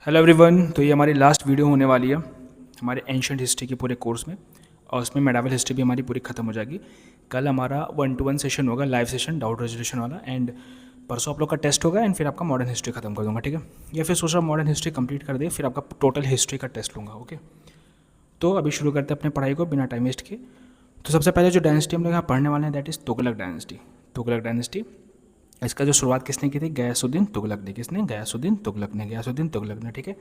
Hello everyone. तो ये हमारी लास्ट वीडियो होने वाली है हमारे एंशंट हिस्ट्री के पूरे कोर्स में, और उसमें मेडावल हिस्ट्री भी हमारी पूरी ख़त्म हो जाएगी। कल हमारा 1-to-1 सेशन होगा, लाइव सेशन, डाउट रेजोल्यूशन वाला, एंड परसों आप लोग का टेस्ट होगा, एंड फिर आपका मॉडर्न हिस्ट्री खत्म कर दूंगा, ठीक है। या फिर सोच रहा मॉडर्न हिस्ट्री कंप्लीट कर दे, फिर आपका टोटल हिस्ट्री का टेस्ट लूँगा, ओके। तो अभी शुरू करते हैं अपने पढ़ाई को बिना टाइम वेस्ट के। तो सबसे पहले जो डायनेस्टी हम लोग यहाँ पढ़ने वाले हैं that is Tughlaq dynasty. Tughlaq dynasty, इसका जो शुरुआत किसने की थी? गयासुद्दीन तुगलक ने। किसने? गयासुद्दीन तुगलक ने। गयासुद्दीन तुगलक ने, ठीक है।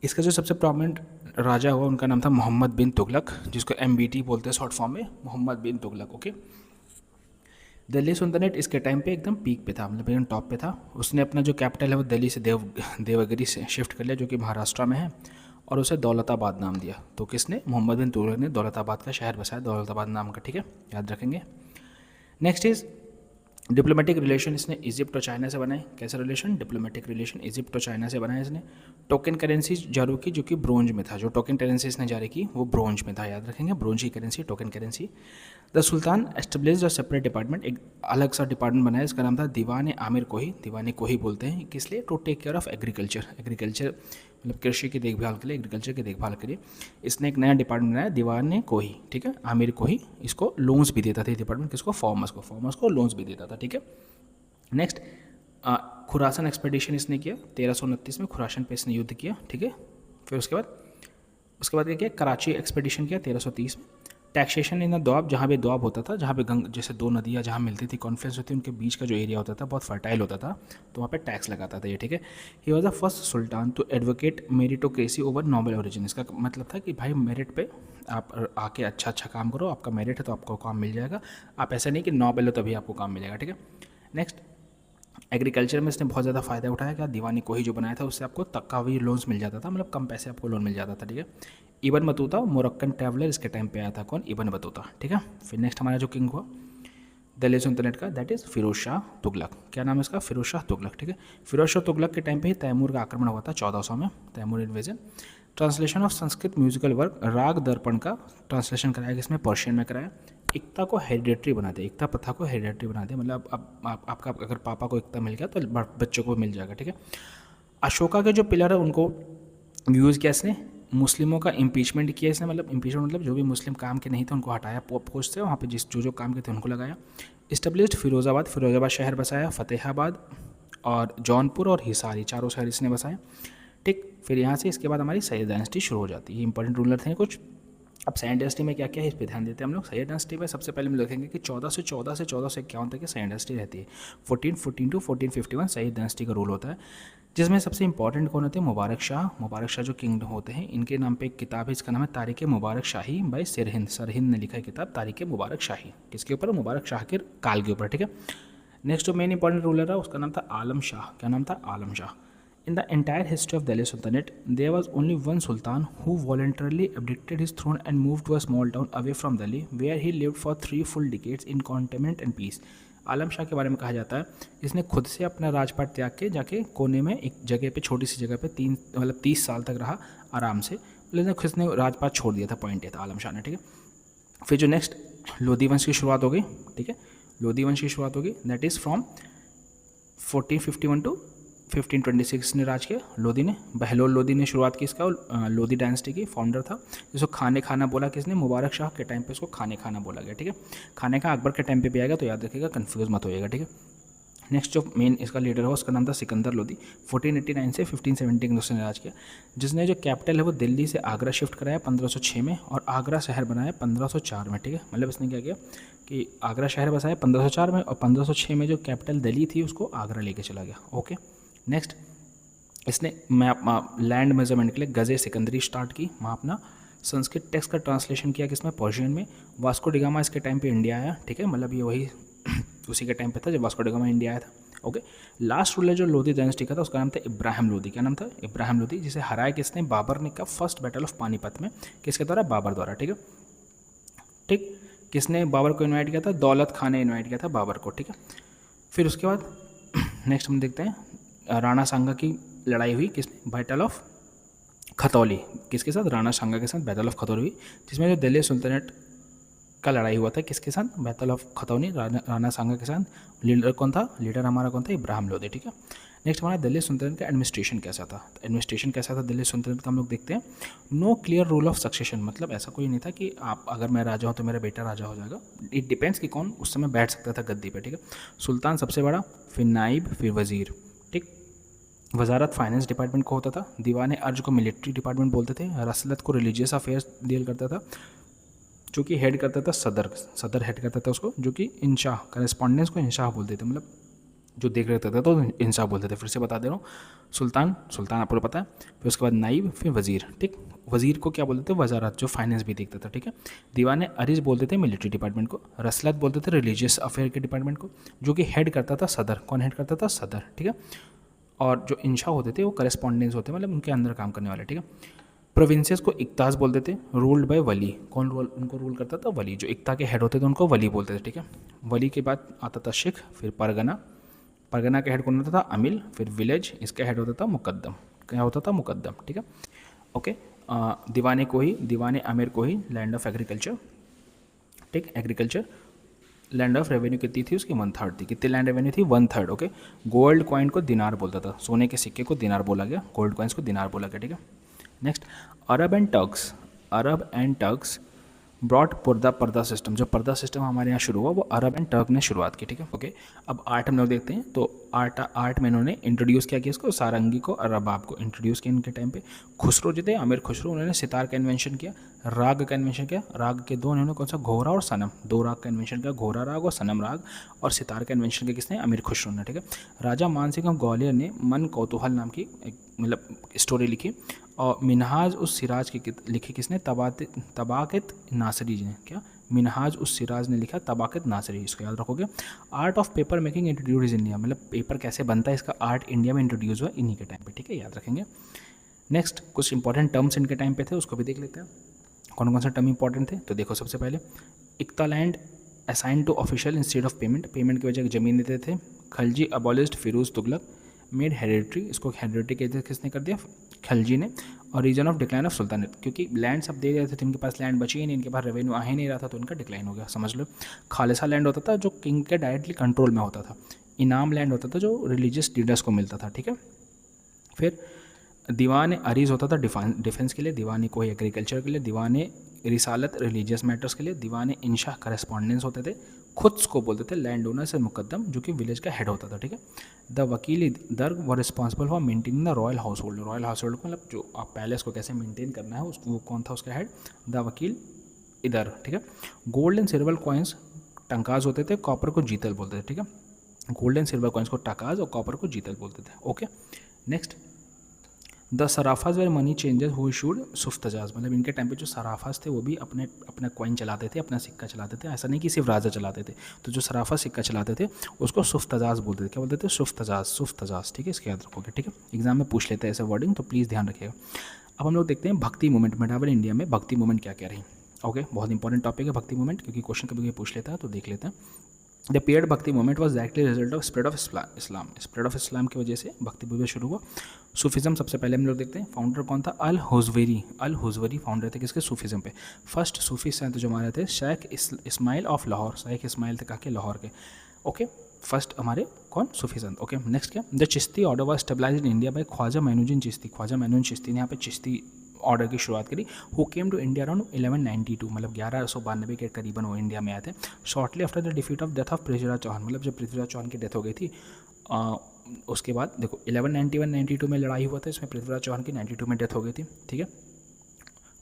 इसका जो सबसे प्रोमिनेंट राजा हुआ उनका नाम था मोहम्मद बिन तुगलक, जिसको MBT बोलते हैं शॉर्ट फॉर्म में, मोहम्मद बिन तुगलक, ओके। दिल्ली सुल्तानेट इसके टाइम पे एकदम पीक पे था, मतलब एकदम टॉप पे था। उसने अपना जो कैपिटल है वो दिल्ली से देवगिरी से शिफ्ट कर लिया, जो कि महाराष्ट्र में है, और उसे दौलताबाद नाम दिया। तो किसने? मोहम्मद बिन तुगलक ने दौलताबाद का शहर बसाया, दौलताबाद नाम का, ठीक है, याद रखेंगे। नेक्स्ट इज़ डिप्लोमेटिक रिलेशन इसने इजिप्ट और चाइना से बनाए। कैसा रिलेशन? डिप्लोमेटिक रिलेशन इजिप्ट और चाइना से बनाया इसने। टोकन करेंसी जारी की, जो कि ब्रोंज में था। जो टोकन करेंसी इसने जारी की वो ब्रोंज में था, याद रखेंगे, ब्रोंज की currency, token currency. The sultan established a separate department, एक अलग सा डिपार्टमेंट बनाया, इसका नाम था दीवान आमिर कोही। दीवान कोही बोलते हैं किस लिए? To take care of agriculture. Agriculture मतलब कृषि की देखभाल के लिए, एग्रीकल्चर की देखभाल के लिए इसने एक नया डिपार्टमेंट बनाया, दीवान कोही, ठीक है, आमिर कोही। इसको लोन्स भी देता था डिपार्टमेंट, किसको? फार्मर्स को लोन्स भी देता था, ठीक है। नेक्स्ट, खुरासन एक्सपेडिशन इसने किया 1329 में, खुरासन पे इसने युद्ध किया, ठीक है। फिर उसके बाद क्या किया? कराची एक्सपेडिशन किया 1330 में। टैक्सेशन इन द दोआब, जहाँ पे दोआब होता था, जहाँ पे जैसे दो नदियाँ जहाँ मिलती थी, कॉन्फ्लुएंस होती थी, उनके बीच का जो एरिया होता था बहुत फर्टाइल होता था, तो वहाँ पे टैक्स लगाता था ये, ठीक है। He was the first sultan to advocate meritocracy over noble origin. इसका मतलब था कि भाई मेरिट पे आप आके अच्छा काम करो, आपका मेरिट है तो आपको काम मिल जाएगा, आप ऐसा नहीं कि नोबल हो तभी आपको काम मिलेगा, ठीक है। नेक्स्ट, एग्रीकल्चर में इसने बहुत ज़्यादा फायदा उठाया। क्या? दीवानी कोही जो बनाया था उससे आपको तकावी लोन्स मिल जाता था, मतलब कम पैसे आपको लोन मिल जाता था, ठीक है। इबन बतूता मोरक्कन ट्रैवलर इसके टाइम पे आया था। कौन? इबन बतूता, ठीक है। फिर नेक्स्ट हमारा जो किंग हुआ दिल्ली सुल्तानेट का दैट इज़ फिरोज शाह तुगलक। क्या नाम है इसका? फिरोज शाह तुगलक, ठीक है। फिरोज शाह तुगलक के टाइम पे ही तैमूर का आक्रमण हुआ था 1400 में, Timur invasion. Translation of Sanskrit musical work Raga Darpan का ट्रांसलेशन कराया, इसमें पर्शियन में कराया। एकता को हेरिडेटरी बना दे, एकता प्रथा को हेरिडेटरी बना दे, मतलब अब आपका अगर पापा को एकता मिल गया तो बच्चों को मिल जाएगा, ठीक है। अशोका के जो पिलर है उनको यूज़ किया इसने, मुस्लिमों का इम्पीचमेंट किया इसने, मतलब इम्पीचमेंट मतलब जो भी मुस्लिम काम के नहीं थे उनको हटाया पोस्ट से, वहाँ पे जो काम के थे उनको लगाया। इस्टेब्लिश्ड फिरोज़ाबाद शहर बसाया, फतेहाबाद और जौनपुर और हिसार, ये चारों शहर इसने बसाए, ठीक। फिर यहाँ से इसके बाद हमारी सैयद डायनेस्टी शुरू हो जाती है। इंपॉर्टेंट रूलर थे कुछ। अब सैयद डायनेस्टी में क्या क्या है इस पर ध्यान देते हैं हम लोग। सैयद डायनेस्टी में सबसे पहले हम देखेंगे कि 1451 तक की सैयद डायनेस्टी रहती है। 1414 टू 1451 सैयद डायनेस्टी का रूल होता है, जिसमें सबसे इंपॉर्टेंट कौन होते हैं? मुबारक शाह। मुबारक शाह जो किंग होते हैं, इनके नाम पे एक किताब है, इसका नाम है तारीख़ मुबारक शाही बाय सरहिंद ने लिखा है किताब तारीख़ मुबारक शाही। किसके ऊपर? मुबारक शाह के काल के ऊपर, ठीक है। नेक्स्ट जो मेन इंपॉर्टेंट रूलर है उसका नाम था आलम शाह। क्या नाम था? आलम Shah. In the entire history of Delhi Sultanate, there was only one sultan who voluntarily abdicated his throne and moved to a small town away from Delhi, where he lived for 3 full decades in contentment and peace. आलम शाह के बारे में कहा जाता है इसने खुद से अपना राजपाट त्याग के जाके कोने में एक जगह पे, छोटी सी जगह पे 30 साल तक रहा आराम से, लेकिन खुद ने राजपाट छोड़ दिया था, पॉइंट ये था आलम शाह ने, ठीक है। फिर जो नेक्स्ट लोधी वंश की शुरुआत हो गई, ठीक है, लोधी वंश की शुरुआत होगी, दैट इज़ फ्रॉम 1451 टू 1526 ने राज किया लोधी ने। बहलोल लोधी ने शुरुआत की इसका, लोधी डायनेस्टी की फाउंडर था, जिसको खाने खाना बोला किसने? मुबारक शाह के टाइम पे इसको खाने खाना बोला गया, ठीक है। खाने का अकबर के टाइम पे भी आएगा तो याद रखिएगा, कंफ्यूज मत होइएगा, ठीक है। नेक्स्ट जो मेन इसका लीडर है उसका नाम था सिकंदर लोधी। 1489 से 1570 के उसने राज किया, जिसने जो कैपिटल है वो दिल्ली से आगरा शिफ्ट कराया 1506 में, और आगरा शहर बनाया 1504 में, ठीक है। मतलब इसने क्या किया कि आगरा शहर बसाया 1504 में, और 1506 में जो कैपिटल दिल्ली थी उसको आगरा लेके चला गया, ओके। नेक्स्ट, इसने लैंड मेजरमेंट के लिए गज़े सिकंदरी स्टार्ट की, वहाँ अपना संस्कृत टेक्स्ट का ट्रांसलेशन किया किसमें? पर्शियन में। वास्को डिगामा इसके टाइम पे इंडिया आया, ठीक है, मतलब ये वही उसी के टाइम पे था जब वास्को डिगामा इंडिया आया था, ओके। लास्ट रूलर जो लोधी डायनेस्टी का था उसका नाम था इब्राहिम लोधी। क्या नाम था? इब्राहिम लोधी, जिसे हराया किसने? बाबर ने का फर्स्ट बैटल ऑफ पानीपत में, किसके द्वारा? बाबर द्वारा, ठीक है, ठीक। किसने बाबर को इन्वाइट किया था? दौलत खान ने इन्वाइट किया था बाबर को, ठीक है। फिर उसके बाद नेक्स्ट हम देखते हैं राणा सांगा की लड़ाई हुई, किस? बैटल ऑफ खतौली, किसके साथ? राणा सांगा के साथ बैटल ऑफ खतौली हुई, जिसमें जो दिल्ली सुल्तानेट का लड़ाई हुआ था किसके साथ? बैटल ऑफ खतौनी, राणा सांगा के साथ। लीडर कौन था? लीडर हमारा कौन था? इब्राहिम लोधी, ठीक है। नेक्स्ट हमारा दिल्ली सल्तनत का एडमिनिस्ट्रेशन कैसा था। एडमिनिस्ट्रेशन कैसा था दिल्ली सल्तनत का हम लोग देखते हैं। No clear rule of succession, मतलब ऐसा कोई नहीं था कि आप अगर मैं राजा हूँ तो मेरा बेटा राजा हो जाएगा। इट डिपेंड्स कि कौन उस समय बैठ सकता था गद्दी पे, ठीक है। सुल्तान सबसे बड़ा, फिर नाइब, फिर वजीर, ठीक। वजारत फाइनेंस डिपार्टमेंट को होता था। दीवान अर्ज को मिलिट्री डिपार्टमेंट बोलते थे। रसलत को रिलीजियस अफेयर्स डील करता था, जो कि हेड करता था सदर हेड करता था उसको, जो कि इंशाह, करस्पॉन्डेंस को इंशाह बोलते थे, मतलब जो देख रहे थे तो इंशाह बोलते थे। फिर से बता दे रहा हूँ, सुल्तान आपको पता है, फिर उसके बाद नाइब, फिर वजीर, ठीक। वजीर को क्या बोलते थे, वजारत, जो फाइनेंस भी देखता था, ठीक है। दीवान अरिज बोलते थे मिलिट्री डिपार्टमेंट को। रसलत बोलते थे रिलीजियस अफेयर के डिपार्टमेंट को, जो कि हेड करता था सदर। कौन हेड करता था, सदर, ठीक है। और जो इंशा होते थे वो करस्पॉन्डेंस होते, मतलब उनके अंदर काम करने वाले, ठीक है। प्रोविंसेस को इक्ताज बोलते थे, रूल्ड बाय वली। कौन उनको रूल करता था, वली। जो इक्ता के हेड होते थे उनको वली बोलते थे, ठीक है। वली के बाद आता था शिख, फिर परगना। परगना का हेड कौन होता था, अमील। फिर विलेज, इसका हेड होता था मुकद्दम। क्या होता था, मुकद्दम, ठीक है। ओके। दीवाने आमिर को ही लैंड ऑफ एग्रीकल्चर, ठीक। एग्रीकल्चर लैंड ऑफ रेवेन्यू कितनी थी उसकी, 1/3 थी। कितनी लैंड रेवेन्यू थी, 1/3, ओके। गोल्ड कॉइन को दिनार बोलता था, सोने के सिक्के को दिनार बोला गया, गोल्ड कॉइन्स को दिनार बोला गया, ठीक है। Next, Arab and Turks broad purdah system. जो पर्दा सिस्टम हमारे यहाँ शुरू हुआ वो अरब एंड टर्क ने शुरुआत की, ठीक है, ओके। अब आर्ट हम लोग देखते हैं, तो आर्ट में इन्होंने इंट्रोड्यूस किया इसको, सारंगी को और रबाब को इंट्रोड्यूस किया इनके टाइम पे। खुसरो जो थे, अमीर खुसरो, उन्होंने सितार का इन्वेंशन किया। राग का इन्वेंशन किया, राग के दो इन्होंने, कौन सा, घोरा और सनम, दो राग का इन्वेंशन किया, घोरा राग और सनम राग। और सितार का इन्वेंशन किया किसने, अमीर खुसरो ने, ठीक है। राजा मानसिंह ऑफ ग्वालियर ने मन कौतूहल नाम की एक मतलब स्टोरी लिखी। और मिनहाज उस सिराज की लिखी किसने, तबाकत नासरी जी ने। क्या, मिनहाज उस सिराज ने लिखा, तबाकत नासरी, इसको याद रखोगे। Art of paper making introduce India, मतलब पेपर कैसे बनता है इसका आर्ट इंडिया में इंट्रोड्यूस हुआ इन्हीं के टाइम पे, ठीक है, याद रखेंगे। नेक्स्ट, कुछ इंपॉर्टेंट टर्म्स इनके टाइम पे थे, उसको भी देख लेते हैं। कौन कौन से टर्म इंपॉर्टेंट थे, तो देखो सबसे पहले, iqta land assign to official instead of payment, payment की वजह ज़मीन देते थे। Khalji abolished Firoz Tughlaq, made hereditary, इसको हेरिडिटरी कहते किसने कर दिया, खलजी ने। और reason of decline of sultanate, क्योंकि लैंड सब दे रहे थे तो इनके पास लैंड बची ही नहीं, इनके पास रेवेन्यू आ ही नहीं रहा था, तो इनका डिक्लाइन हो गया, समझ लो। खालिसा लैंड होता था जो किंग के डायरेक्टली कंट्रोल में होता था। इनाम लैंड होता था जो रिलीजियस लीडर्स को मिलता था, ठीक है। फिर दीवान अरीज होता था डिफेंस के लिए, दीवान कोई एग्रीकल्चर के लिए, दीवान रिसालत रिलीजियस मैटर्स के लिए, दीवान इंशा करस्पॉन्डेंस होते थे, खुद को बोलते थे लैंड ओनर से मुकद्दम, जो कि विलेज का हेड होता था, ठीक है। द वकील दर्ग व responsible for maintaining the royal house hold, royal house hold को मतलब जो आप पैलेस को कैसे मेंटेन करना है उसको, वो कौन था उसका हेड, द वकील इधर, ठीक है। गोल्ड एंड सिल्वर कॉइन्स टंकाज होते थे, कॉपर को जीतल बोलते थे, ठीक है। गोल्ड एंड सिल्वर कॉइन्स को टकाज और कॉपर को जीतल बोलते थे, okay. Next, the sarrafs were money changers who issued suftajas, मतलब इनके टाइम पे जो सराफाज थे वो भी अपना कॉइन चलाते थे, अपना सिक्का चलाते थे, ऐसा नहीं कि सिर्फ राजा चलाते थे। तो जो सराफा सिक्का चलाते थे उसको सुफ्तजाज बोलते थे, क्या बोलते थे, सुफ्तजाज, ठीक है, इसके याद रखोगे, ठीक है। एग्जाम में पूछ लेते हैं ऐसे वर्डिंग, तो प्लीज़ ध्यान रखिएगा। अब हम लोग देखते हैं भक्ति मूवमेंट, मेडावल इंडिया में भक्ति मूवमेंट क्या क्या रही, ओके। बहुत इंपॉर्टेंट टॉपिक है भक्ति मूवमेंट, क्योंकि क्वेश्चन कभी कभी पूछ लेता है, तो देख लेते हैं। द पीरियड भक्ति movement was directly result of spread of Islam, spread of Islam की वजह से भक्ति मूवमेंट शुरू हुआ। सूफिज़म सबसे पहले हम लोग देखते हैं, फाउंडर कौन था, अल हुजवरी फाउंडर थे किसके, सूफिज़म पे। फर्स्ट सूफी संत जो हमारे थे शेख इस्माइल ऑफ लाहौर, शेख इस्माइल थे कहा के लाहौर के, ओके। फर्स्ट हमारे कौन, सूफी संत, ओके। नेक्स्ट क्या, the Chishti order was stabilise in India by Khwaja Moinuddin Chishti, Khwaja Moinuddin Chishti ने यहाँ पे चिश्ती ऑर्डर की शुरुआत करी। Who came to India around 1192, मतलब 1192 के करीबन वो इंडिया में आए थे। Shortly after the defeat of death of Prithviraj Chauhan, मतलब जब पृथ्वीराज चौहान की डेथ हो गई थी उसके बाद देखो 1191-92 में लड़ाई हुआ था, इसमें पृथ्वीराज चौहान की 92 में डेथ हो गई थी, ठीक है।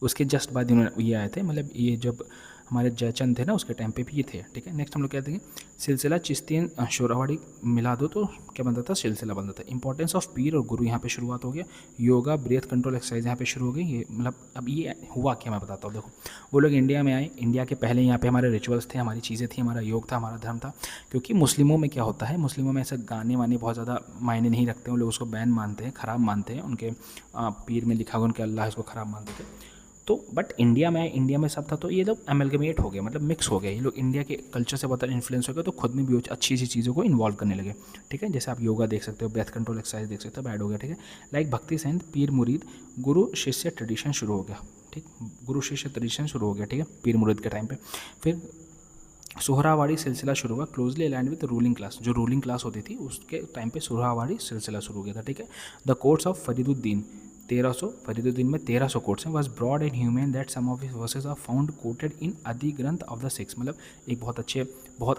उसके जस्ट बाद इन्होंने ये आए थे, मतलब ये जब हमारे जयचंद थे ना उसके टाइम पे भी ये थे, ठीक है। नेक्स्ट हम लोग कहते हैं सिलसिला चिश्तियन शोरावाड़ी मिला दो तो क्या बनता था, सिलसिला बनता था। इंपॉर्टेंस ऑफ पीर और गुरु यहाँ पे शुरुआत हो गया। योगा ब्रेथ कंट्रोल एक्सरसाइज यहाँ पे शुरू हो गई, ये मतलब अब ये हुआ क्या मैं बताता हूँ। देखो वो लोग इंडिया में आए, इंडिया के पहले यहाँ पे हमारे रिचुअल्स थे, हमारी चीज़ें थी, हमारा योग था, हमारा धर्म था। क्योंकि मुस्लिमों में क्या होता है, मुस्लिमों में ऐसे गाने वाने बहुत ज़्यादा मायने नहीं रखते हैं, वो लोग उसको बैन मानते हैं, ख़राब मानते हैं, उनके पीर में लिखा हुआ उनके अल्लाह इसको ख़राब मानते थे। तो बट इंडिया में सब था, तो ये लोग अमेलगमेट हो गए, मतलब मिक्स हो गए, ये लोग इंडिया के कल्चर से बहुत इन्फ्लुएंस हो गए, तो खुद में भी अच्छी चीज़ों को इन्वॉल्व करने लगे, ठीक है। जैसे आप योगा देख सकते हो, ब्रेथ कंट्रोल एक्सरसाइज देख सकते हो, बैड हो गया, ठीक है। लाइक भक्ति संत पीर मुरीद गुरु शिष्य ट्रेडिशन शुरू हो गया, ठीक, गुरु शिष्य ट्रेडिशन शुरू हो गया, ठीक है, पीर मुरीद के टाइम पे। फिर सोहरावाड़ी सिलसिला शुरू हुआ closely aligned with ruling class, जो रूलिंग क्लास होती थी उसके टाइम पे सोहरावाड़ी सिलसिला शुरू हो गया था, ठीक है। The courts of Fariduddin 1300, Fariduddin में 1300 कोर्ट्स हैं, was broad and human that some of his verses are found quoted in Adi Granth of the six. मतलब एक बहुत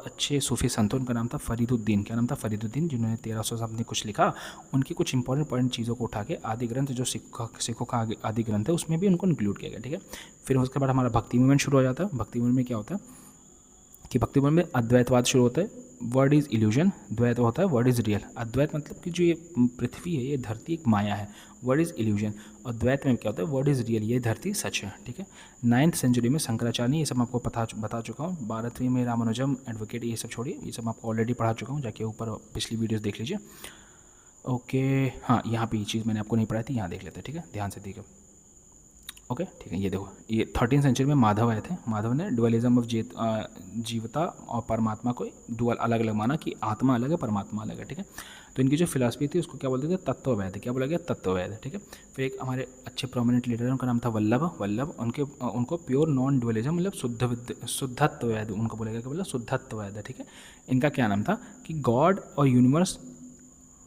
अच्छे सूफी संत, उनका नाम था फरीदुद्दीन। क्या नाम था? फरीदुद्दीन, जिन्होंने 1300 से अपने कुछ लिखा। उनकी कुछ इंपॉर्टेंट चीज़ों को उठा के आदि ग्रंथ, जो सिखों का आदि ग्रंथ है, उसमें भी उनको इंक्लूड किया गया, ठीक है। फिर उसके बाद हमारा भक्ति मूवमेंट शुरू हो जाता है। भक्ति मूवमेंट में क्या होता है कि भक्ति मूवमेंट में अद्वैतवाद शुरू होता है। वर्ड इज़ इल्यूजन, द्वैत होता है वर्ड इज़ रियल। अद्वैत मतलब कि जो ये पृथ्वी है, ये धरती एक माया है, वर्ड इज़ इल्यूजन। और द्वैत में क्या होता है? वर्ड इज़ रियल, ये धरती सच है, ठीक है। 9th सेंचुरी में शंकराचार्य, ये सब मैं आपको बता चुका हूँ। 12वीं में रामानुजम, एडवोकेट, ये सब छोड़िए, ये सब मैं आपको ऑलरेडी पढ़ा चुका हूँ, जाके ऊपर पिछली वीडियोज़ देख लीजिए। ओके, हाँ, यहाँ पे ये चीज़ मैंने आपको नहीं पढ़ाई थी, यहाँ देख लेते हैं, ठीक है, ध्यान से देखिए। ओके, ठीक है, ये देखो, ये 13th सेंचुरी में माधव आए थे। माधव ने डुअलिज्म ऑफ जीवता और परमात्मा को डुअल अलग अलग माना कि आत्मा अलग है, परमात्मा अलग है, ठीक है। तो इनकी जो फिलॉसफी थी उसको क्या बोलते थे? तत्ववेद। क्या बोला गया? तत्ववेद, ठीक है। फिर एक हमारे अच्छे प्रोमिनेंट लीडर है, उनका नाम था वल्लभ। उनको प्योर नॉन डुअलिज्म मतलब शुद्धत्ववेद उनको बोला गया। क्या बोला? शुद्धत्ववेद है, ठीक है। इनका क्या नाम था कि गॉड और universe,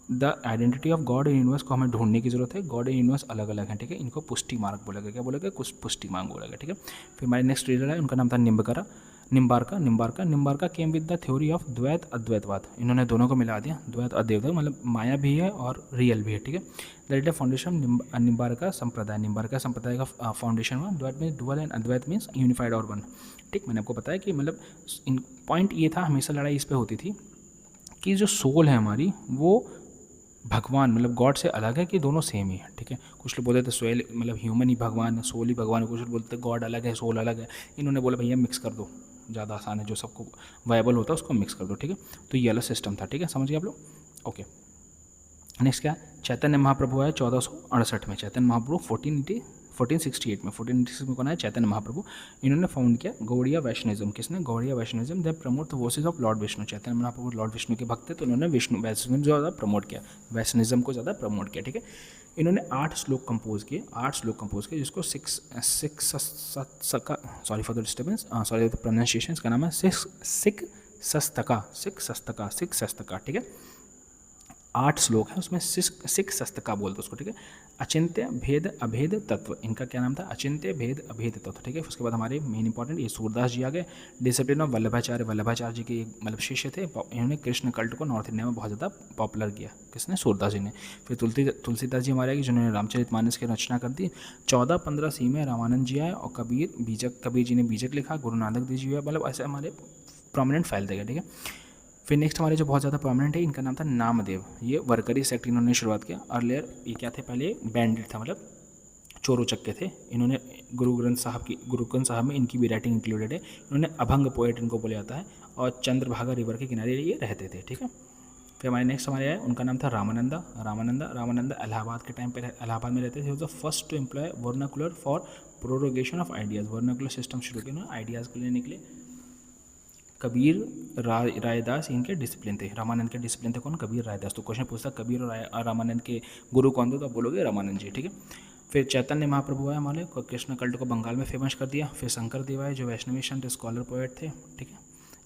the identity of God and universe को हमें ढूंढने की जरूरत है। गॉड एंड यूनिवर्स अलग अलग हैं, ठीक है। इनको पुष्टि मार्ग बोला गया। क्या बोला गया? कुछ पुष्टि मार्ग बोला गया, ठीक है। फिर हमारे नेक्स्ट रीडर है, उनका नाम था Nimbarka came with the theory of Dvaita अद्वैतवाद। इन्होंने दोनों को मिला दिया, द्वैत अद्वैतवाद मतलब माया भी है और रियल भी है, ठीक है। That is the foundation Nimbarka Sampradaya का फाउंडेशन हुआ। Dvaita means dual and Advaita means unified और वन, ठीक। मैंने आपको बताया कि मतलब पॉइंट ये था, हमेशा लड़ाई इस पर होती थी कि जो सोल है हमारी, वो भगवान मतलब गॉड से अलग है कि दोनों सेम ही है, ठीक है। कुछ लोग बोलते थे सोल मतलब ह्यूमन ही भगवान है, सोल ही भगवान है। कुछ लोग बोलते गॉड अलग है, सोल अलग है। इन्होंने बोला भैया मिक्स कर दो, ज़्यादा आसान है, जो सबको वायबल होता है उसको मिक्स कर दो, ठीक है। तो ये अलग सिस्टम था, ठीक है, समझ गए आप लोग? ओके, नेक्स्ट क्या है? चैतन्य महाप्रभु आए 1468 में। चैतन्य महाप्रभु 1468 में कौन है? चैतन्य महाप्रभु। इन्होंने फाउंड किया गौड़िया वैष्णविज्म। किसने? Gaudiya Vaishnavism. They promote the versus of Lord Vishnu. Chaitanya Mahaprabhu Lord Vishnu के भक्त थे, तो उन्होंने वैष्णविज्म ज़्यादा प्रमोट किया, वैष्णविज्म को ज़्यादा प्रमोट किया, ठीक है। इन्होंने 8 श्लोक कंपोज किए, जिसको sorry for the disturbance, sorry for the pronunciation, इसका नाम है सिख सस्तका, ठीक है। 8 श्लोक है, उसमें सिख सस्तका बोलते उसको, ठीक है। अचिंत्य भेद अभेद तत्व, इनका क्या नाम था? अचिंत्य भेद अभेद तत्व, ठीक है। उसके बाद हमारे मेन इंपॉर्टेंट ये सूरदास जी आ गए। डिसिप्लिन ऑफ वल्लभाचार्य जी के मतलब शिष्य थे। इन्होंने कृष्ण कल्ट को नॉर्थ इंडिया में बहुत ज़्यादा पॉपुलर किया। किसने? सूरदास जी ने। फिर तुलसीदास जी हमारे आगे, जिन्होंने रामचरितमानस की रचना कर दी। 14-15 सी में रामानंद जी आए और कबीर जी ने बीजक लिखा। गुरु नानक देव जी हुआ, मतलब ऐसे हमारे प्रोमिनेंट फैलते गए, ठीक है। फिर नेक्स्ट हमारे जो बहुत ज़्यादा परमानेंट है, इनका नाम था नामदेव। ये वरकरी सेक्ट इन्होंने शुरुआत किया। अर्लियर ये क्या थे? पहले बैंडिट था, मतलब चोर उचक्के थे। इन्होंने गुरु ग्रंथ साहब में इनकी भी राइटिंग इंक्लूडेड है। इन्होंने अभंग पोएट इनको बोला जाता है, और चंद्रभागा रिवर के किनारे ये रहते थे, ठीक है। फिर हमारे आए, उनका नाम था रामानंदा इलाहाबाद के टाइम पे इलाहाबाद में रहते थे। Was the first to employ vernacular for prorogation of ideas. Vernacular system शुरू किया, आइडियाज़ के लिए निकले। कबीर रायदास इनके डिसिप्लिन थे। रामानंद के डिसिप्लिन थे कौन? कबीर रायदास। तो क्वेश्चन पूछता कबीर और रामानंद के गुरु कौन थे? तो आप बोलोगे रामानंद जी, ठीक है। फिर चैतन्य महाप्रभु आए हमारे, कृष्ण कल्ट को बंगाल में फेमस कर दिया। फिर शंकर देव आए, जो वैष्णवी संत स्कॉलर पोएट थे, ठीक है।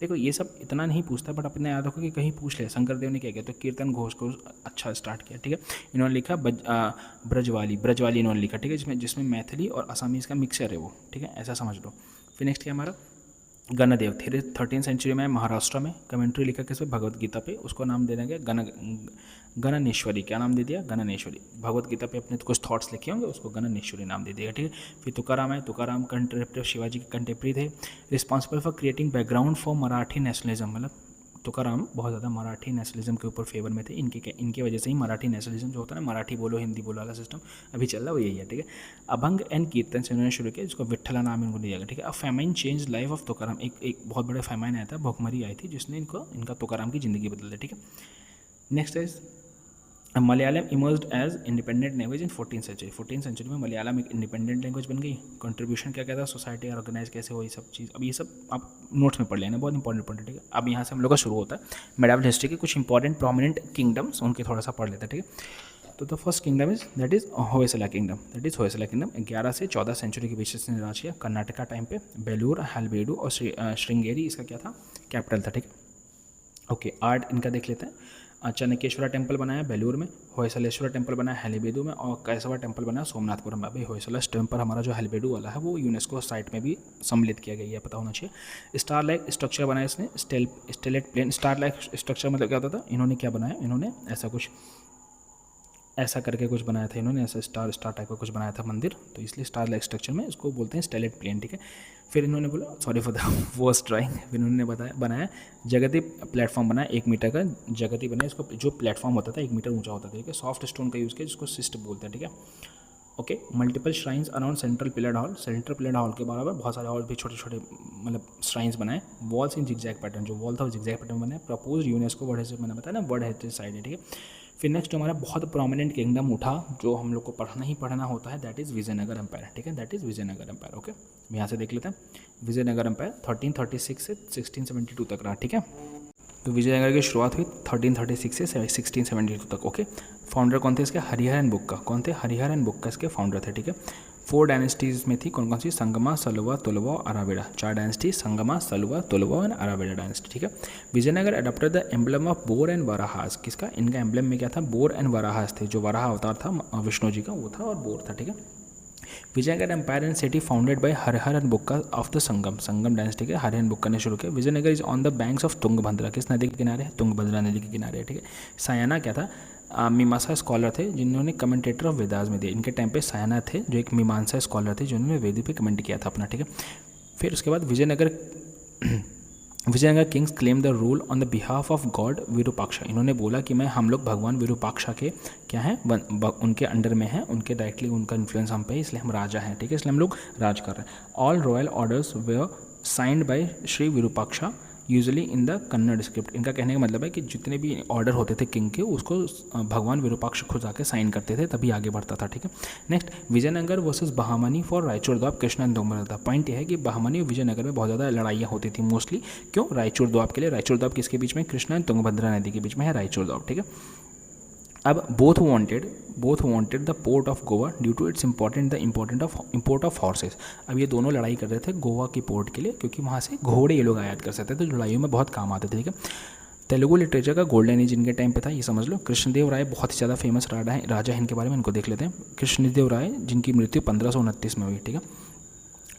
देखो ये सब इतना नहीं पूछता, बट अपने याद रखो कि कहीं पूछ ले। शंकर देव ने क्या किया? तो कीर्तन घोष को अच्छा स्टार्ट किया, ठीक है। इन्होंने लिखा ब्रजवाली इन्होंने लिखा, ठीक है, जिसमें मैथिली और असमीज का मिक्सचर है वो, ठीक है, ऐसा समझ लो। फिर नेक्स्ट क्या हमारा? गणदेव थे 13th सेंचुरी में महाराष्ट्र में। कमेंट्री लिखा किस पे? भगवत गीता पे। उसको नाम देना गया गणनेश्वरी। क्या नाम दे दिया? गणनेश्वरी। भगवत गीता पे अपने कुछ थॉट्स लिखे होंगे, उसको गणनेश्वरी नाम दे दिया, ठीक है। फिर तुकाराम है। तुकाराम कंटेम्प्रेरी शिवाजी के कंटेम्प्रेरी थे। Responsible for creating background for Marathi nationalism, मतलब तुकाराम बहुत ज़्यादा मराठी नेशनलिज्म के ऊपर फेवर में थे। इनकी वजह से ही मराठी नेशनलिज्म जो होता है ना, मराठी बोलो हिंदी बोलो वाला सिस्टम अभी चल रहा है, वो यही है, ठीक है। अभंग एंड कीर्तन से उन्होंने शुरू किया, जिसको विट्ठला नाम इनको दिया गया, ठीक है। अब famine change life of Tukaram, एक बहुत बड़ा फेमाइन आया था, भूखमरी आई थी, जिसने इनका तुकाराम की ज़िंदगी बदल दी, ठीक है। Next is Malayalam emerged as independent language in 14th century में मलयालम एक इंडिपेंडेंट लैंग्वेज बन गई। कंट्रीब्यूशन क्या कहता है? सोसाइटी ऑर्गेनाइज कैसे हो, ये सब चीज़। अब ये सब आप नोट्स में पढ़ लेना, बहुत इंपॉर्टेंट पॉइंट है, ठीक है। अब यहाँ से हम लोग का शुरू होता है मेडावल हिस्ट्री के कुछ इंपॉर्टेंट प्रोमिनेंट किंगडम्स, उनके थोड़ा सा पढ़ लेते हैं, ठीक है। तो the first kingdom is that is Hoysala kingdom, 11 से 14 सेंचुरी के बीच इसने राज किया कर्नाटका टाइम पे। बेलूर, हलेबीडु और श्रृंगेरी इसका क्या था, कैपिटल था, ठीक है। ओके, आर्ट इनका देख लेते हैं। चनकेश्वरा टेम्पल बनाया बेलूर में, होयसलेश्वरा टेम्पल बनाया हलेबीडु में, और कैसवा टेम्पल बनाया सोमनाथपुरम में। अभी होयसला टेम्पल हमारा जो हलेबीडु वाला है वो यूनेस्को साइट में भी सम्मिलित किया गया है, पता होना चाहिए। स्टार लाइक स्ट्रक्चर बनाया इसने, stellate plan. Star like structure मतलब क्या होता था, इन्होंने क्या बनाया, इन्होंने ऐसा कुछ ऐसा करके कुछ बनाया था इन्होंने, ऐसा स्टार टाइप का कुछ बनाया था मंदिर, तो इसलिए स्टार लाइक स्ट्रक्चर में इसको बोलते हैं स्टेलेट प्लेन, ठीक है। फिर इन्होंने बोला, sorry for the worst drawing, फिर इन्होंने बनाया जगती प्लेटफॉर्म बनाया 1 मीटर का, जगती बनाया इसको, जो प्लेटफॉर्म होता था 1 मीटर ऊंचा होता था, ठीक है। सॉफ्ट स्टोन का यूज़ किया जिसको सिस्ट बोलते हैं, ठीक है। Okay, multiple shrines around central pillar hall, central pillar hall के बराबर बहुत सारे और भी छोटे छोटे मतलब श्राइन्स बनाए। वॉल्स इन जिगजैग पैटर्न, जो वॉल था वो जिगजैग पैटर्न बनाए। प्रपोज यूनेस्को वर्ल्ड हेरिटेज, मैंने बताया ना वर्ल्ड हेरिटेज साइट है, ठीक है। फिर नेक्स्ट हमारा बहुत प्रोमिनेंट किंगडम उठा जो हम लोग को पढ़ना होता है, दैट इज़ विजयनगर एम्पायर, ठीक है। That is Vijayanagara empire. Okay, यहाँ से देख लेते हैं। विजयनगर एम्पायर 1336 से 1672 तक रहा, ठीक है। तो विजयनगर की शुरुआत हुई 1336 से 1672 तक। ओके, फाउंडर कौन थे इसके, हरिहर एंड बुक्का। कौन थे, हरिहर एंड बुक्का इसके फाउंडर थे, ठीक है। 4 डायनेस्टीज़ में थी, कौन कौन सी, संगमा, सलुवा, तुलवा और Aravidu. 4 dynasty, Sangama, Saluva, Tuluva and Aravidu dynasty, ठीक है। Vijayanagara adopted the emblem of boar and varahas. किसका, इनका एम्बलम में क्या था, बोर एंड वराहास थे। जो वराह अवतार था विष्णु जी का वो था, और बोर था, ठीक है। Vijayanagara empire and city founded by Harihara and Bukka of the Sangama dynasty के, हरिहर एंड बुक्का ने शुरू किया। Vijayanagara is on the banks of Tungabhadra, किस नदी के किनारे है, तुंगभद्रा नदी के किनारे है, ठीक है। सायना क्या था, मीमांसा स्कॉलर थे जिन्होंने कमेंटेटर ऑफ वेदास में दिए। इनके टाइम पे सायना थे जो एक मीमांसा स्कॉलर थे जिन्होंने वेद पे कमेंट किया था अपना, ठीक है। फिर उसके बाद Vijayanagara kings claim the rule on the behalf of god Virupaksha. इन्होंने बोला कि हम लोग भगवान विरूपाक्षा के क्या हैं, उनके अंडर में हैं, उनके डायरेक्टली उनका इन्फ्लुएंस हम पे है, इसलिए हम राजा हैं, ठीक है, इसलिए हम लोग राज कर रहे हैं। All royal orders were signed by Shri Virupaksha usually in the Kannada script. इनका कहने का मतलब है कि जितने भी ऑर्डर होते थे किंग के उसको भगवान विरूपाक्ष खुद आके साइन करते थे, तभी आगे बढ़ता था, ठीक है। Next, Vijayanagara versus Bahmani for Raichur Doab, Krishna and Tungabhadra. Point यह है कि बहामनी और विजयनगर में बहुत ज़्यादा लड़ाइयाँ होती थी मोस्टली, क्यों, रायचूर द्वाब के लिए। रायचूर द्वाब किसके बीच में, कृष्णा एंड तुंगभद्रा नदी के बीच में है रायचूर द्वाब, ठीक है। अब both wanted the port of Goa due to its import of horses. अब ये दोनों लड़ाई कर रहे थे गोवा की पोर्ट के लिए, क्योंकि वहाँ से घोड़े ये लोग आयात कर सकते थे, तो लड़ाइयों में बहुत काम आते थे, ठीक है। तेलुगु लिटरेचर का गोल्डन एज इनके टाइम पे था, ये समझ लो। कृष्णदेव राय बहुत ही ज़्यादा फेमस राजा है, इनके बारे में इनको देख लेते हैं। कृष्णदेव राय जिनकी मृत्यु 1529 में हुई, ठीक है।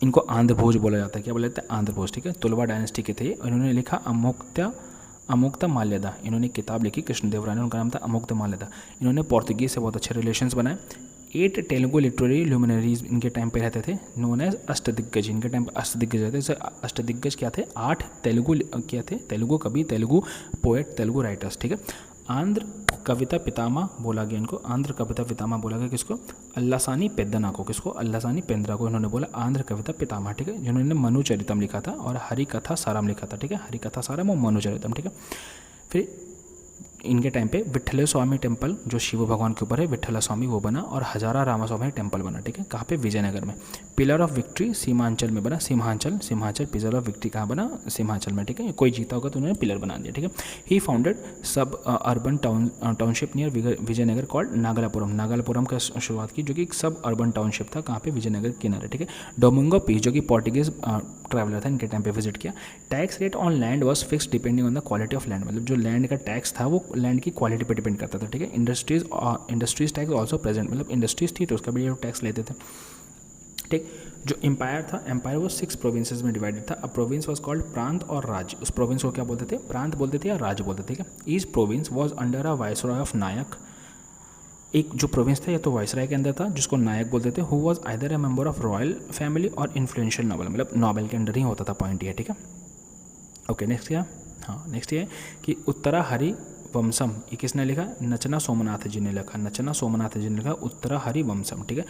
इनको आंध्र भोज बोला जाता है, क्या बोला जाता है, आंध्र भोज, ठीक है। तुलवा डायनेस्टी के थे। इन्होंने लिखा अमुक्त माल्यदा, इन्होंने किताब लिखी कृष्णदेव राय ने, उनका नाम था अमुक्त माल्यदा। इन्होंने पोर्तुगीज से बहुत अच्छे रिलेशंस बनाए। 8 तेलुगु लिटरेरी ल्यूमिनरीज इनके टाइम पे रहते थे, नोन एज अष्टदिग्गज। इनके टाइम पे अष्टदिग्गज रहते थे। अष्टदिग्गज क्या थे, 8 तेलुगु क्या थे, तेलुगु कवि, तेलुगु पोएट, तेलुगु राइटर्स, ठीक है। आंध्र कविता पितामह बोला गया इनको, आंध्र कविता पितामह बोला गया किसको, अल्लासानी पेद्दना को, किसको, अल्लासानी पेंद्रा को इन्होंने बोला आंध्र कविता पितामह, ठीक है। जिन्होंने मनुचरितम लिखा था और हरिकथा सारम लिखा था, ठीक है। हरिकथा सारम और मनुचरितम, ठीक है। फिर इनके टाइम पे विट्ठल स्वामी टेम्पल जो शिव भगवान के ऊपर है, विट्ठल स्वामी वो बना, और हजारा रामास्वामी टेम्पल बना, ठीक है। कहाँ पे, विजयनगर में। पिलर ऑफ विक्ट्री सीमांचल में बना, सिम्हांचल पिलर ऑफ विक्ट्री कहाँ बना, सिम्हांचल में, ठीक है। कोई जीता होगा तो उन्होंने पिलर बना दिया, ठीक है। He founded suburban township near Vijayanagara called Nagalapuram का शुरुआत की, जो कि एक सब अर्बन टाउनशिप था, कहाँ पे, विजयनगर के किनारे, ठीक है। डोमिंगो पीस जो कि पोर्टुगीज ट्रैवलर था, इनके टाइम पे विजिट किया। Tax rate on land was fix depending on the quality of land, मतलब जो लैंड का टैक्स था वो लैंड की क्वालिटी पे डिपेंड करता था, ठीक है। इंडस्ट्रीज टैक्स ऑल्सो प्रेजेंट, मतलब इंडस्ट्रीज थी तो उसका भी टैक्स लेते थे, ठीक। जो एम्पायर था, एम्पायर वो 6 प्रोविंसेस में डिवाइडेड था। अ प्रोविंस वाज कॉल्ड प्रांत और राज। उस प्रोविंस को क्या बोलते थे, प्रांत बोलते थे या राज बोलते थे, ठीक है। Each province was under a viceroy of nayak. एक जो प्रोविंस था या तो वाइसराय के अंदर था जिसको नायक बोलते थे, who was either a member of royal family और इन्फ्लुएंशियल नोबल, मतलब नोबल के अंडर ही होता था, पॉइंट ये, ठीक है। ओके, नेक्स्ट क्या, हाँ नेक्स्ट ये कि उत्तरा हरि वंशम, ये किसने लिखा, नचना सोमनाथ जी ने लिखा, नचना सोमनाथ जी ने लिखा उत्तरा हरि वंशम, ठीक है।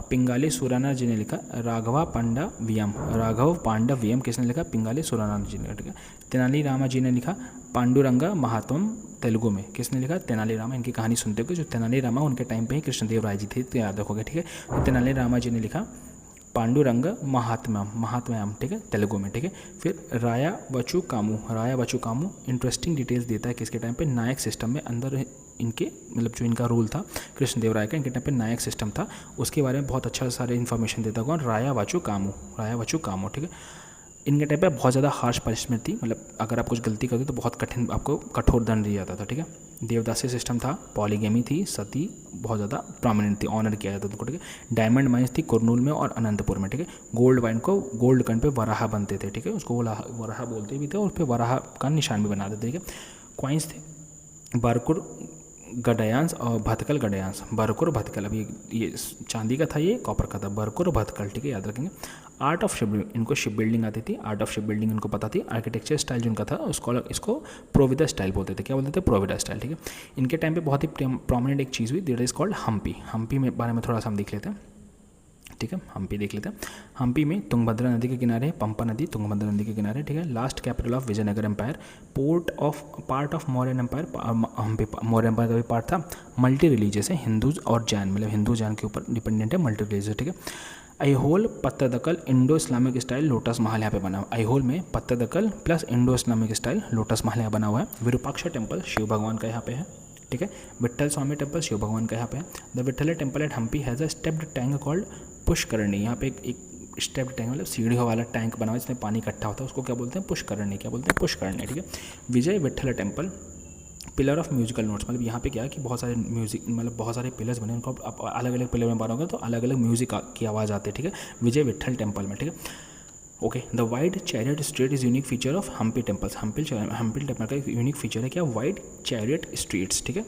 पिंगाली सुराना जी ने लिखा राघव पांडव्यम किसने लिखा, पिंगाली सुराना जी ने, ठीक है। तेनाली रामा जी ने लिखा पांडुरंगा महात्म, तेलुगु में किसने लिखा, तेनाली रामा। इनकी कहानी सुनते हो, जो तेनाली रामा उनके टाइम पे ही कृष्णदेव राय जी थे, तो याद रखोगे, ठीक है। तो तेनाली रामा जी ने लिखा पांडुरंग महात्म्यम, ठीक है, तेलुगु में, ठीक है। फिर राया वचु कामू इंटरेस्टिंग डिटेल्स देता है किसके टाइम पे, नायक सिस्टम में अंदर इनके मतलब जो इनका रूल था कृष्णदेवराय का, इनके टाइम पे नायक सिस्टम था, उसके बारे में बहुत अच्छा सारे इन्फॉर्मेशन देता कौन, राया वाचु कामू, ठीक है। इनके टाइम पे बहुत ज़्यादा हार्श पनिशमेंट थी, मतलब अगर आप कुछ गलती करते तो बहुत कठिन आपको कठोर दंड दिया जाता था, ठीक है। देवदासी सिस्टम था, पॉलीगेमी थी, सती बहुत ज़्यादा प्रोमिनेंट थी, ऑनर किया जाता था उनको, ठीक है। डायमंड माइंस थी कुरनूल में और अनंतपुर में, ठीक है। गोल्ड वाइन को गोल्ड कन पे वराहा बनते थे, ठीक है, उसको वराहा बोलते भी थे और उस पर वराहा का निशान भी बनाते थे, ठीक है। क्वाइंस थे बारकुर गडयांस और भतकल गडयांस, बरकुर भतकल, अभी ये चांदी का था, ये कॉपर का था, बरकुर भतकल, ठीक है, याद रखेंगे। आर्ट ऑफ शिप बिल्डिंग, इनको शिप बिल्डिंग आती थी, आर्ट ऑफ शिप बिल्डिंग इनको पता थी। आर्किटेक्चर स्टाइल जो इनका था उसको इसको प्रोविदा स्टाइल बोलते थे, क्या बोलते थे, प्रोविदा स्टाइल, ठीक है। इनके टाइम पे बहुत ही प्रोमिनेंट एक चीज़ हुई, that is called Hampi. Hampi में बारे में थोड़ा सा हम देख लेते हैं, ठीक है, हम्पी देख लेते हैं। हम्पी में तुंगभद्रा नदी के किनारे, पंपा नदी तुंगभद्रा नदी के किनारे, ठीक है। Last capital of Vijayanagara empire, part of Mauryan empire, Hampi Maurya empire का भी पार्ट था। मल्टी रिलीजियस है, हिंदूज और जैन, मतलब हिंदू जैन के ऊपर डिपेंडेंट है, मल्टी रिलीजियस, ठीक है। Aihole Pattadakal Indo Islamic style lotus Mahal यहाँ पे बना हुआ है। ऐहोल में Pattadakal plus Indo Islamic style lotus Mahal यहाँ बना हुआ है। विरूपाक्ष टेम्पल शिव भगवान का यहाँ पे है, ठीक है। विट्ठल स्वामी टेम्पल शिव भगवान का यहाँ पे है। The Vitthal temple at Hampi has a stepped tank called Pushkarani. यहाँ पे एक स्टेप्ड टैंक मतलब सीढ़ियों वाला टैंक बना हुआ है जिसमें पानी इकट्ठा होता है, उसको क्या बोलते हैं, पुष्करणी, क्या बोलते हैं, पुष्करणी, ठीक है। Vijay Vitthal temple pillar of musical notes, मतलब यहाँ पे क्या है कि बहुत सारे म्यूजिक मतलब बहुत सारे पिलर्स बने, उनको आप अलग अलग पिलर में बनाओगे तो अलग अलग म्यूजिक की आवाज़ आती है, ठीक है, विजय विट्ठल टेम्पल में, ठीक है। Okay, the wide chariot street is unique feature of Hampi temples. Hampi temple का एक यूनिक फीचर है क्या, वाइड चैरियट स्ट्रीट्स, ठीक है।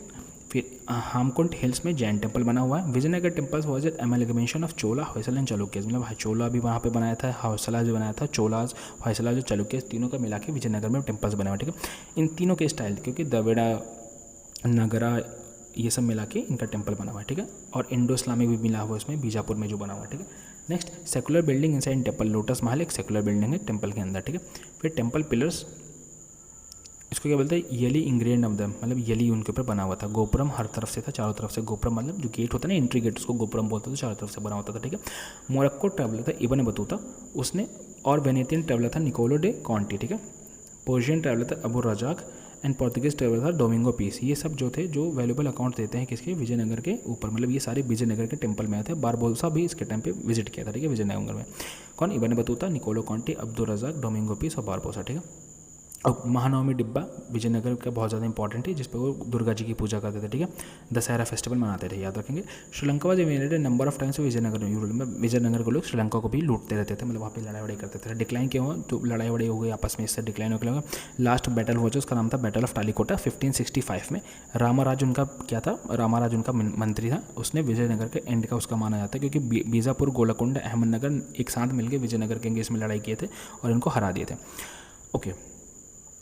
फिर हामकुंड हिल्स में जैन टेम्पल बना हुआ है। Vijayanagara temples was at amalgamation of Chola, Hoysala and Chalukyas, मतलब चोला भी वहाँ पे बनाया था, होयसला जो बनाया था, चोलाज, होयसला जो चालुक्यस, तीनों का मिला के विजयनगर में टेम्पल्स बना हुआ है, ठीक है। इन तीनों के स्टाइल क्योंकि द्रविड़ा नगरा ये सब मिला के इनका टेम्पल बना हुआ है, ठीक है। और इंडो इस्लामिक भी मिला हुआ है इसमें, बीजापुर में जो बना हुआ है, ठीक है। Next secular building inside temple, lotus महल एक सेकुलर बिल्डिंग है टेम्पल के अंदर, ठीक है। फिर टेम्पल पिलर्स, इसको क्या बोलते हैं, येली इंग्रेन ऑफ दम, मतलब येली उनके ऊपर बना हुआ था। गोपुरम हर तरफ से था, चारों तरफ से, गोपुरम मतलब जो गेट होता है ना, एंट्री गेट, उसको गोपुरम बोलते थे, चारों तरफ से बना होता था, ठीक है। मोरक्को ट्रैवलर था इब्न बतूता उसने, और वेनेतियन ट्रैवलर था निकोलो डे कॉन्टी, ठीक है। पर्शियन ट्रैवलर था अबू रजाक एंड पोर्तुगीज ट्रैवलर था डोमिंगो पीस। ये सब जो थे जो वैल्यूबल अकाउंट देते हैं किसके, विजयनगर के ऊपर, मतलब ये सारे विजयनगर के टेम्पल में आए थे। बारबोसा भी इसके टाइम पे विजिट किया था, ठीक है, विजयनगर में। कौन, Ibn Battuta, Niccolo Conti, Abdul Razzaq, Domingo Paes और बारबोसा, ठीक है। और महानवमी डिब्बा विजयनगर का बहुत ज़्यादा इंपॉर्टेंट है, जिस पर वो दुर्गा जी की पूजा करते थे, ठीक है। दशहरा फेस्टिवल मनाते थे, याद रखेंगे। Sri Lanka was invaded number of times Vijayanagara में, विजयनगर को लोग श्रीलंका को भी लूटते रहते थे, मतलब वहाँ पे लड़ाई वड़ाई करते थे। डिक्लाइन क्यों हुआ, तो लड़ाई वड़ाई हो गई आपस में, इससे डिक्लाइन होने लगा। लास्ट बैटल हुआ जो उसका नाम था बैटल ऑफ टालीकोटा 1565 में। रामाराज उनका क्या था, रामाराज उनका मंत्री था, उसने विजयनगर के एंड का उसका माना जाता है, क्योंकि बीजापुर, गोलकुंड, अहमदनगर एक साथ मिलकर विजयनगर के इसमें लड़ाई किए थे और इनको हरा दिए थे। ओके,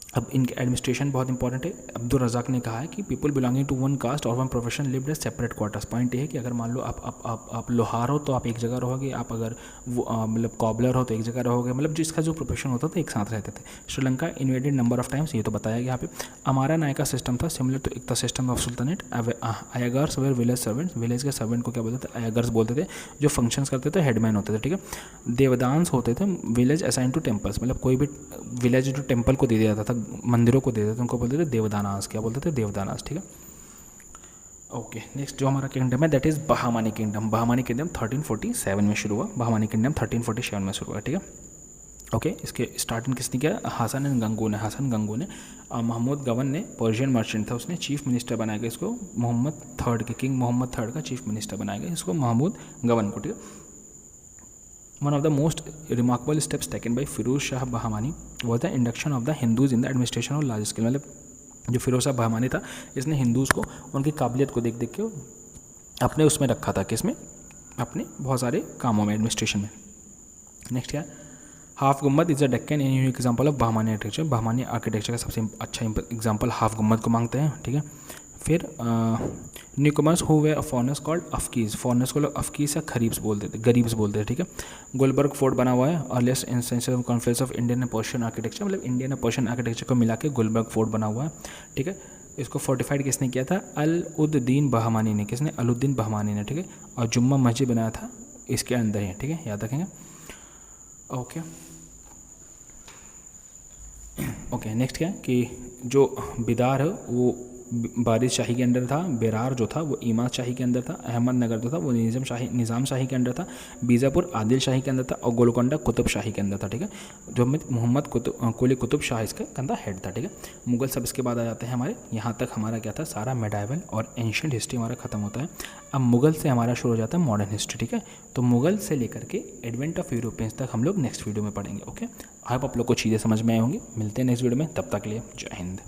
अब इनके एडमिनिस्ट्रेशन बहुत इंपॉर्टेंट है। अब्दुल रज़ाक ने कहा है कि people belonging to one caste और one profession lived as separate quarters. Point ये है कि अगर मान लो आप लोहार हो तो आप एक जगह रहोगे, आप अगर मतलब कॉबलर हो तो एक जगह रहोगे, मतलब जिसका जो प्रोफेशन होता था एक साथ रहते थे। Sri Lanka invaded number of times, ये तो बताया गया यहाँ पे। हमारा नायका सिस्टम था सिमिलर टू एक system of sultanate. Ayagars were village servants, village के सर्वेंट को क्या बोलते थे, अयगर्स बोलते थे। जो फंक्शंस करते थे हेडमैन होते थे, ठीक है। देवदांस होते थे, विलेज असाइन टू टेम्पल्स, मतलब कोई भी विलेज जो टेम्पल को दे दिया जाता था, मंदिरों को दे देते थे, उनको बोलते थे देवदानास, क्या बोलते थे, देवदानास, ठीक है। ओके, नेक्स्ट जो हमारा किंगडम है दैट इज़ बहामानी किंगडम। बहामानी किंगडम 1347 में शुरू हुआ, बहामानी किंगडम 1347 में शुरू हुआ, ठीक है। ओके, इसके स्टार्टिंग किसने किया, हसन एंड गंगू ने। हसन गंगू ने, महमूद गवन ने, पर्शियन मर्चेंट था, उसने चीफ मिनिस्टर बनाया गया इसको, मोहम्मद थर्ड के, किंग मोहम्मद थर्ड का चीफ मिनिस्टर बनाया गया इसको, महमूद गवन को, ठीक है। One of the most remarkable steps taken by Firoz Shah बहामानी was the induction of the Hindus in the administration of large scale। मतलब जो फिरोज शाह बहामानी था, इसने हिंदूज़ को उनकी काबिलियत को देख देख के अपने उसमें रखा था, किसमें, अपने बहुत सारे कामों में, एडमिनिस्ट्रेशन में। नेक्स्ट क्या, half Gumbad is a Deccan in unique example of Bahmani architecture. Bahmani architecture का सबसे अच्छा एग्जाम्पल हाफ गुम्बद को मांगते हैं, ठीक है। फिर newcomers who were foreigners called Afaqis, foreigners को लोग अफकीज या खरीब्स बोलते थे, गरीब्स बोलते थे, ठीक है। गुलबर्ग फोर्ट बना हुआ है, earliest instance of Confluence of Indian and Persian architecture, मतलब इंडियन और पर्शियन आर्किटेक्चर को मिला के गुलबर्ग फोर्ट बना हुआ है, ठीक है। इसको फोर्टिफाइड किसने किया था, अल-उद-दीन बहामानी ने, किसने, अल-उद-दीन बहामानी ने, ठीक है। और जुम्मा मस्जिद बनाया था इसके अंदर ही, ठीक है, याद रखेंगे। ओके ओके, नेक्स्ट क्या है कि जो बिदार है वो वारिस शाही के अंडर था, बेरार जो था वो इमाद शाही के अंदर था, अहमदनगर जो था वो निज़ाम शाही के अंडर था, बीजापुर आदिल शाही के अंदर था और गोलकोंडा कुतुब शाही के अंदर था। ठीक है, जो मोहम्मद कुली कुतुब शाह इसका कंधा हेड था। ठीक है, मुगल सब इसके बाद आ जाते हैं हमारे। यहाँ तक हमारा क्या था, सारा मेडाइवल और एंशियंट हिस्ट्री हमारा खत्म होता है। अब मुगल से हमारा शुरू हो जाता है मॉडर्न हिस्ट्री। ठीक है, तो मुगल से लेकर के एडवेंट ऑफ यूरोपियंस तक हम लोग नेक्स्ट वीडियो में पढ़ेंगे। ओके, आई होप आप लोग को चीज़ें समझ में आई होंगी। मिलते हैं नेक्स्ट वीडियो में, तब तक के लिए जय हिंद।